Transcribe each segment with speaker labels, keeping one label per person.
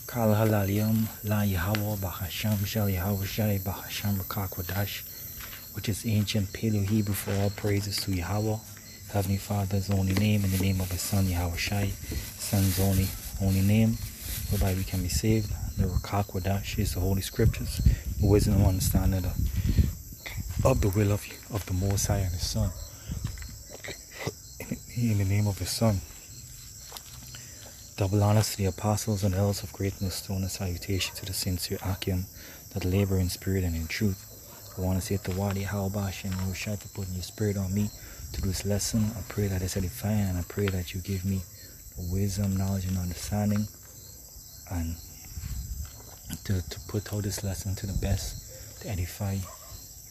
Speaker 1: Kal Halalium La Yahweh Bahasham Shal Yahweh Shai Bahasham Rakakwadash, which is ancient Paleo Hebrew for all praises to Yahweh, Heavenly Father's only name, in the name of His Son Yahweh Shai, Son's only name, whereby we can be saved. The Rakakwadash is the Holy Scriptures, the wisdom and understanding of the will of the Most High and His Son. In the name of His Son. Double honors to the apostles and elders of great millstone, and salutation to the sincere Akim that labor in spirit and in truth. I want to say to Wadi Halbash and Yoshai for putting your spirit on me to do this lesson. I pray that it's edifying, and I pray that you give me the wisdom, knowledge, and understanding, and to put out this lesson to the best, to edify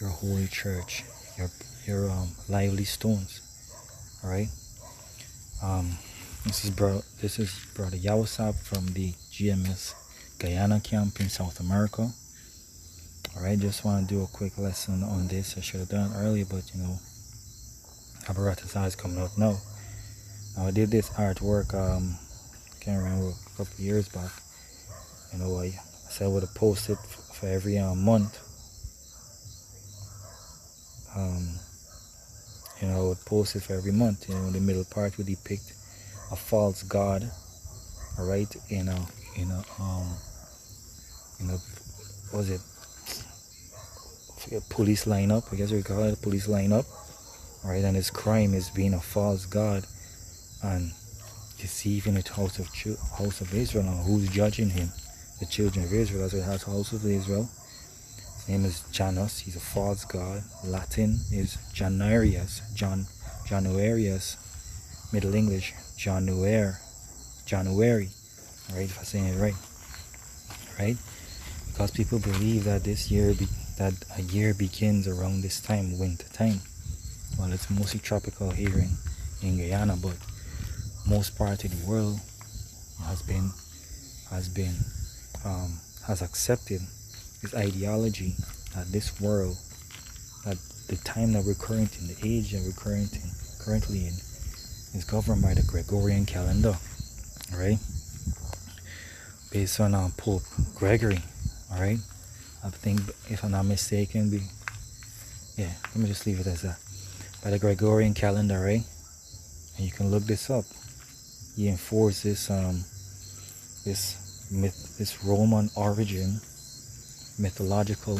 Speaker 1: your holy church, your lively stones. All right. This is Brother Yawasab from the GMS Guyana camp in South America. Alright, just want to do a quick lesson on this. I should have done it earlier, but you know, Abarata's eyes coming out now. Now I did this artwork, can't remember, a couple of years back. You know, I said I would have posted for every month. You know, I would post it for every month. You know, the middle part would depict a false god, all right, in a was it police lineup? I guess we call it a police lineup, all right. And his crime is being a false god and deceiving the house of Israel. Now, who's judging him? The children of Israel. That's what it has, house of Israel. His name is Janus. He's a false god. Latin is Januarius. Januarius. Middle English, January, right? If I'm saying it right, right? Because people believe that that a year begins around this time, winter time. Well, it's mostly tropical here in Guyana, but most part of the world has accepted this ideology that this world, that the time that we're currently in, the age that we're currently in, is governed by the Gregorian calendar, right? Based on Pope Gregory, all right? I think, if I'm not mistaken, let me just leave it as that. By the Gregorian calendar, right? And you can look this up. He enforced this this Roman origin mythological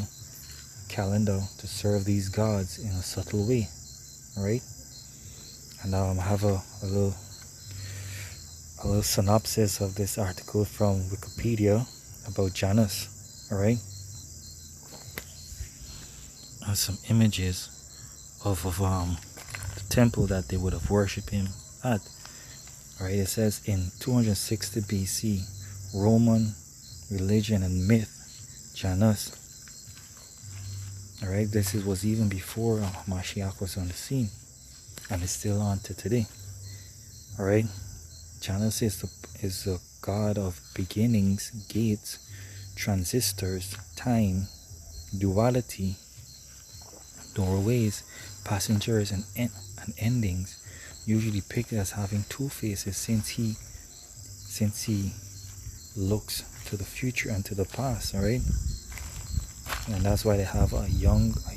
Speaker 1: calendar to serve these gods in a subtle way, all right? And I have a little synopsis of this article from Wikipedia about Janus. All right, and some images of the temple that they would have worshipped him at. All right, it says in 260 BC, Roman religion and myth, Janus. All right, this was even before Mashiach was on the scene. And it's still on to today. Alright? Janus is the god of beginnings, gates, transistors, time, duality, doorways, passengers, and endings, usually depicted as having two faces, since he looks to the future and to the past. Alright? And that's why they have a younger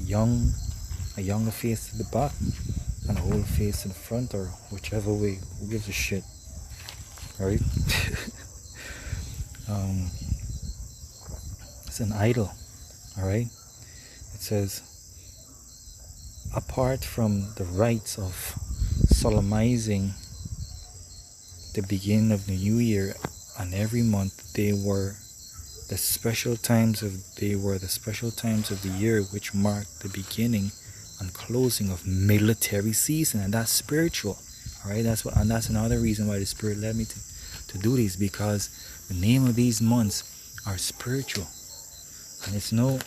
Speaker 1: face to the back and a whole face in the front, or whichever way. Who gives a shit, right? It's an idol, all right? It says, apart from the rites of solemnizing the beginning of the new year, and every month they were the special times of the year which marked the beginning and closing of military season, and that's spiritual. All right, and that's another reason why the Spirit led me to do these, because the name of these months are spiritual, and it's no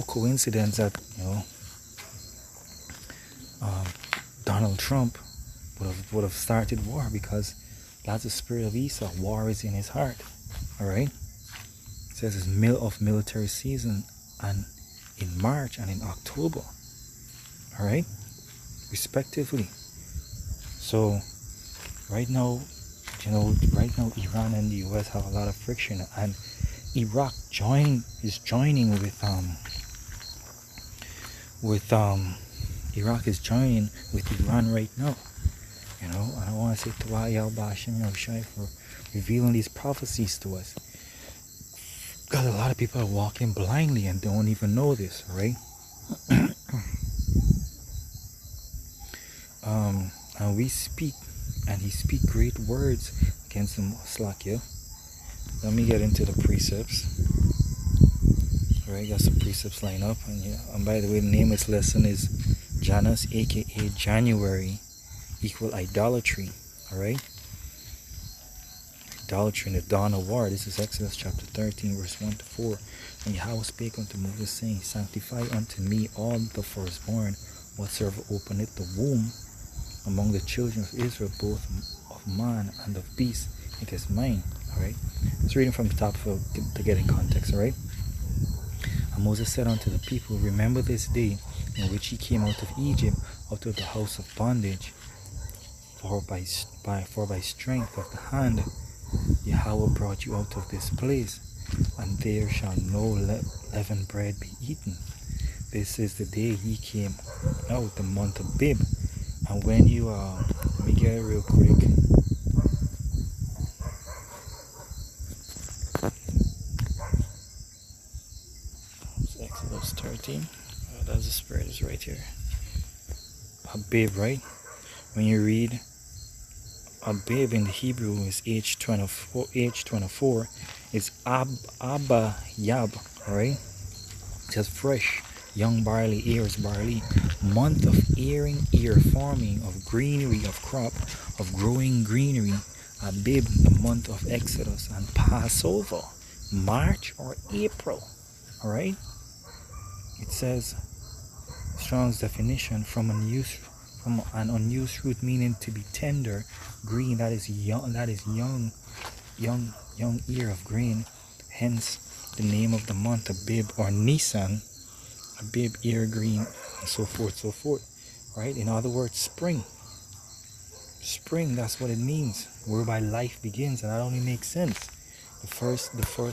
Speaker 1: coincidence that, you know, Donald Trump would have started war, because that's the spirit of Esau. War is in his heart. All right, it says it's military season, and in March and in October. All right, respectively. So right now you know, right now Iran and the US have a lot of friction, and Iraq is joining Iraq is joining with Iran right now. You know, and I want to say to Bashim Yahushai for revealing these prophecies to us. Because a lot of people are walking blindly and don't even know this, right? And we speak, and he speak great words against the Slakia. Let me get into the precepts. Alright, got some precepts lined up, and yeah, and by the way, the name of this lesson is Janus, aka January, equal idolatry. Alright, idolatry in the dawn of war. This is Exodus chapter 13, verse 1 to 4. And Yahweh spake unto Moses, saying, Sanctify unto me all the firstborn, whatsoever openeth the womb among the children of Israel, both of man and of beast. It is mine. Alright, let's read it from the top to get in context. Alright. And Moses said unto the people, Remember this day in which ye came out of Egypt, out of the house of bondage. For by strength of the hand Yahweh brought you out of this place, and there shall no leavened bread be eaten. This is the day ye came out, the month of Bib. And when you let me get it real quick. Exodus 13. That's the spread is right here. Abib, right? When you read Abib in the Hebrew is H24, it's Abba Yab, right? It says fresh, young barley, ears barley, month of earing, ear forming, of greenery, of crop, of growing greenery. Abib, the month of Exodus, and Passover, March or April, alright? It says, Strong's definition, from an unused root, meaning to be tender, green, that is young ear of green. Hence the name of the month, Abib or Nisan, Abib, ear green, and so forth, right? In other words, spring, that's what it means, whereby life begins. And that only makes sense. The first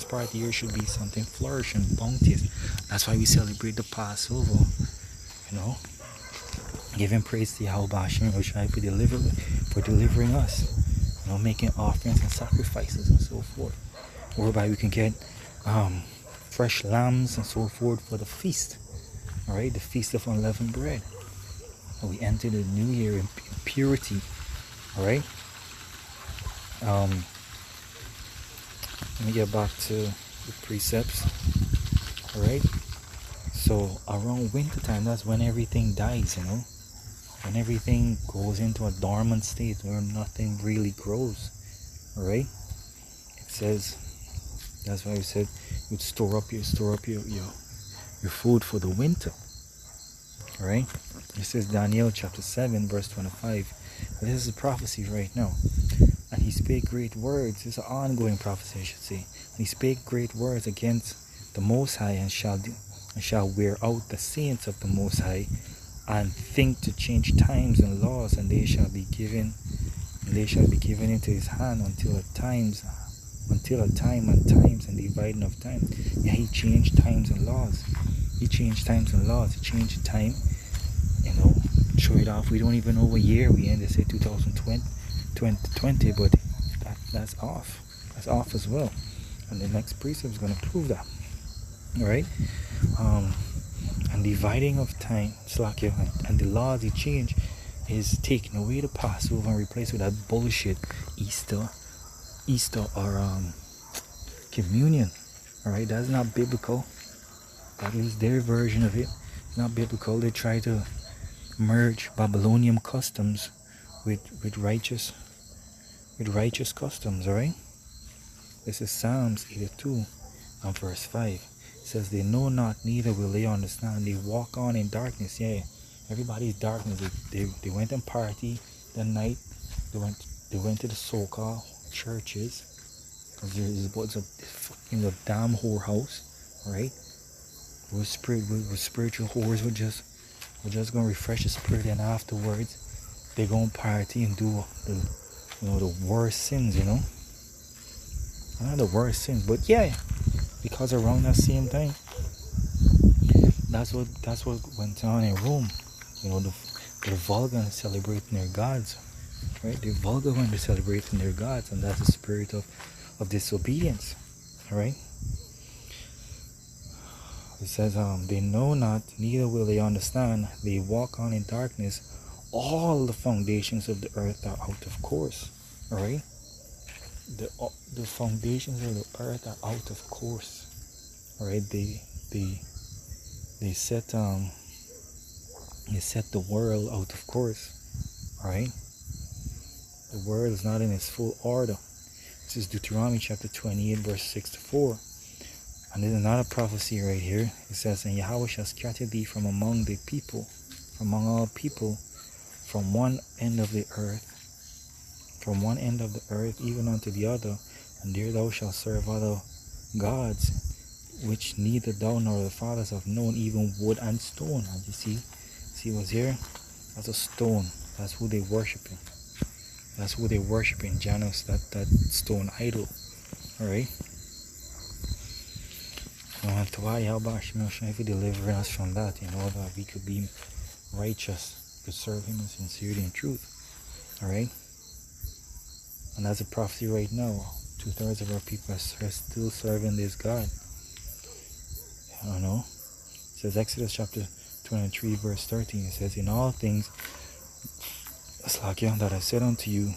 Speaker 1: part of the year should be something flourishing, bounteous. That's why we celebrate the Passover, you know, giving praise to Yahweh Bashim Yahushai for delivering us, you know, making offerings and sacrifices and so forth, whereby we can get fresh lambs and so forth for the feast. Alright, the feast of unleavened bread. And we enter the new year in purity. Alright. Let me get back to the precepts. Alright. So around winter time, that's when everything dies, you know. When everything goes into a dormant state where nothing really grows. Alright. It says, that's why we said you'd store up your food for the winter. Alright. It says Daniel chapter 7 verse 25. But this is a prophecy right now. And he spake great words. It's an ongoing prophecy, I should say. And he spake great words against the Most High, and shall wear out the saints of the Most High, and think to change times and laws, and they shall be given into his hand until a time and times and dividing of time. Yeah, he changed times and laws. He changed time, you know, show it off. We don't even know what year we in. They say 2020, but that's off. That's off as well. And the next precept is going to prove that. Alright? And dividing of time, and the laws he changed is taking away the Passover and replaced with that bullshit Easter or communion. Alright, that's not biblical. At least their version of it. It's not biblical. They try to merge Babylonian customs with righteous customs. Alright? This is Psalms 82 and verse 5. It says, they know not, neither will they understand. They walk on in darkness. Yeah, everybody's darkness. They went and party the night. They went to the so-called churches. It's a fucking damn whorehouse, right? With spiritual whores, we're just gonna refresh the spirit, and afterwards they're gonna party and do the worst sins, not the worst sins, but yeah, because around that same time, that's what went on in Rome. The vulgar celebrating their gods, right? The vulgar when they're celebrating their gods, and that's the spirit of disobedience, all right? It says, they know not, neither will they understand. They walk on in darkness. All the foundations of the earth are out of course, all right? The foundations of the earth are out of course, all right? They set the world out of course, all right? The world is not in its full order. This is Deuteronomy chapter 28, verse 6 to 4. And there's another prophecy right here. It says, and Yahweh shall scatter thee from among the people, from among all people, from one end of the earth, even unto the other, and there thou shalt serve other gods, which neither thou nor the fathers have known, even wood and stone. And you see what's here? That's a stone. That's who they worshiping. That's who they worshiping. Janus, that stone idol. Alright? And to if he deliver us from that, that we could be righteous, could serve him in sincerity and truth. Alright? And that's a prophecy right now. 2/3 of our people are still serving this God. I don't know. It says Exodus chapter 23 verse 13. It says, in all things that I said unto you,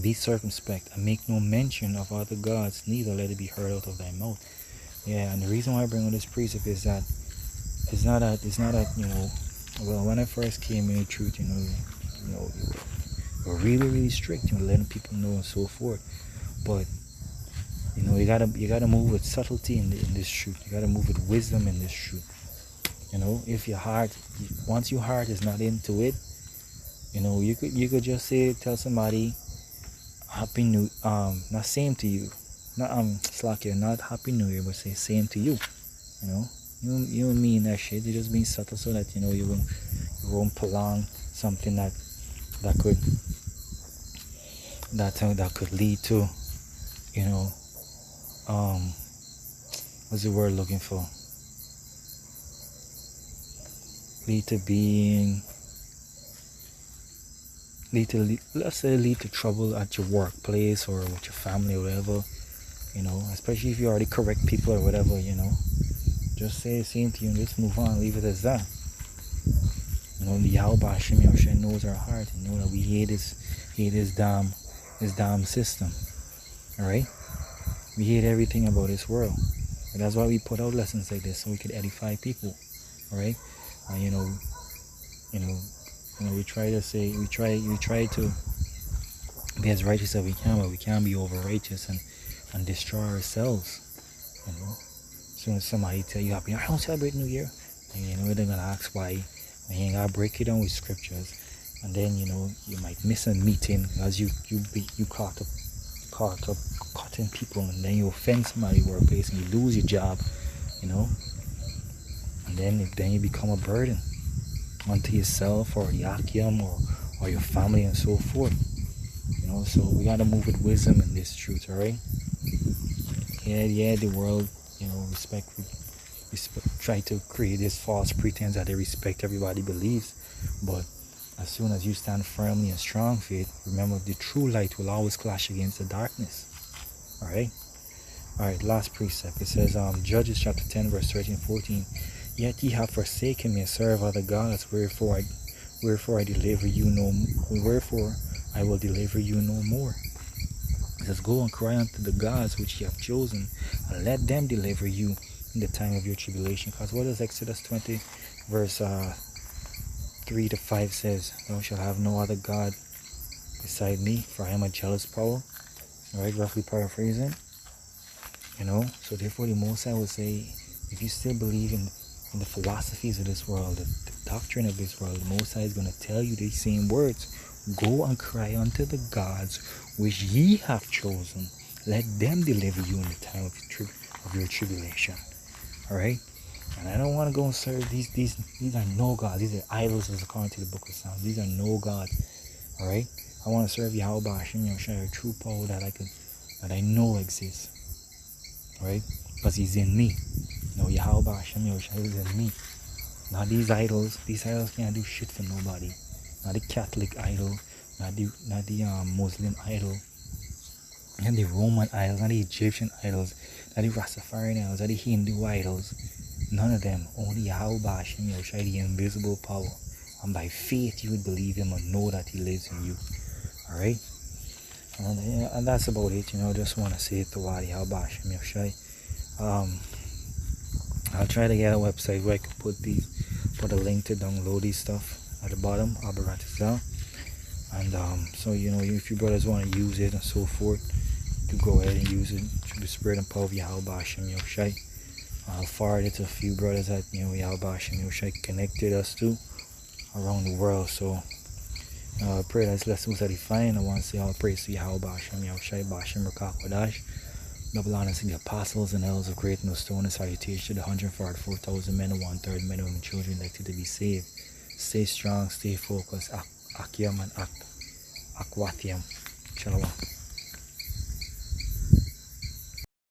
Speaker 1: be circumspect, and make no mention of other gods, neither let it be heard out of thy mouth. Yeah, and the reason why I bring on this precept is that it's not that well, when I first came in the truth, you were really, really strict, letting people know and so forth. But you gotta move with subtlety in this truth. You gotta move with wisdom in this truth. If your heart, once your heart is not into it, you could just tell somebody happy new, not same to you, not not happy new year, but say same to you. You don't mean that shit. You just being subtle so that you won't prolong something that could lead to what's the word looking for? Lead to trouble at your workplace or with your family or whatever, especially if you already correct people or whatever, just say the same to you and just move on, leave it as that. The Yahweh Hashem knows our heart, and that we hate this damn system. Alright? We hate everything about this world. And that's why we put out lessons like this, so we could edify people. Alright? We try to be as righteous as we can, but we can't be over righteous and destroy ourselves. As soon as somebody tell you happy, I don't celebrate New Year, and they're gonna ask why, and you gotta break it down with scriptures, and then you might miss a meeting as you caught up cutting people, and then you offend somebody at workplace and you lose your job, and then you become a burden unto yourself or Yakim or your family and so forth. So we gotta move with wisdom in this truth, alright? Yeah, the world, try to create this false pretense that they respect everybody believes, but as soon as you stand firmly and strong faith, remember the true light will always clash against the darkness. Alright, last precept. It says Judges chapter 10 verse 13-14. Yet ye have forsaken me and serve other gods, wherefore I deliver you wherefore I will deliver you no more. It says, go and cry unto the gods which ye have chosen, and let them deliver you in the time of your tribulation. Because what does Exodus 20 verse 3-5 says? Thou shalt have no other God beside me, for I am a jealous power. Alright, roughly paraphrasing. So therefore the Most High will say, if you still believe in the philosophies of this world, the doctrine of this world, the Most High is going to tell you these same words. Go and cry unto the gods which ye have chosen. Let them deliver you in the time of your tribulation. Alright? And I don't want to go and serve these are no gods. These are idols, as according to the book of Psalms. These are no gods. Alright? I want to serve Yahweh Hashem Yahushua, a true power that I know exists. Right? Because he's in me. You know, Yahweh Hashem Yahushua is in me. Not these idols. These idols can't do shit for nobody. Not the Catholic idol, not the Muslim idol, not the Roman idols, not the Egyptian idols, not the Rastafarian idols, not the Hindu idols. None of them. Only Yahweh Hashem Yahushua, the invisible power. And by faith you would believe him and know that he lives in you. Alright? And that's about it. You know, just want to say it to Wadi Yahweh Hashem Yahushua. I'll try to get a website where I can put a link to download these stuff at the bottom. I'll be right down. And so, you know, if you brothers want to use it and so forth, you go ahead and use it through the spirit and power of Yahweh Hashem Yahushua. I'll forward it to a few brothers that, you know, Yahweh Hashem Yahushua connected us to around the world. So I pray that this lesson was edifying. I want to say all praise to Yahweh Hashem Yahushua Bashem Rakakwadash. Double honors to the apostles and elders of great millstone and salutation to the 144,000 men and 1/3 men, women, and children elected to be saved. Stay strong, stay focused. Akyam and Akwathiam. Shalom.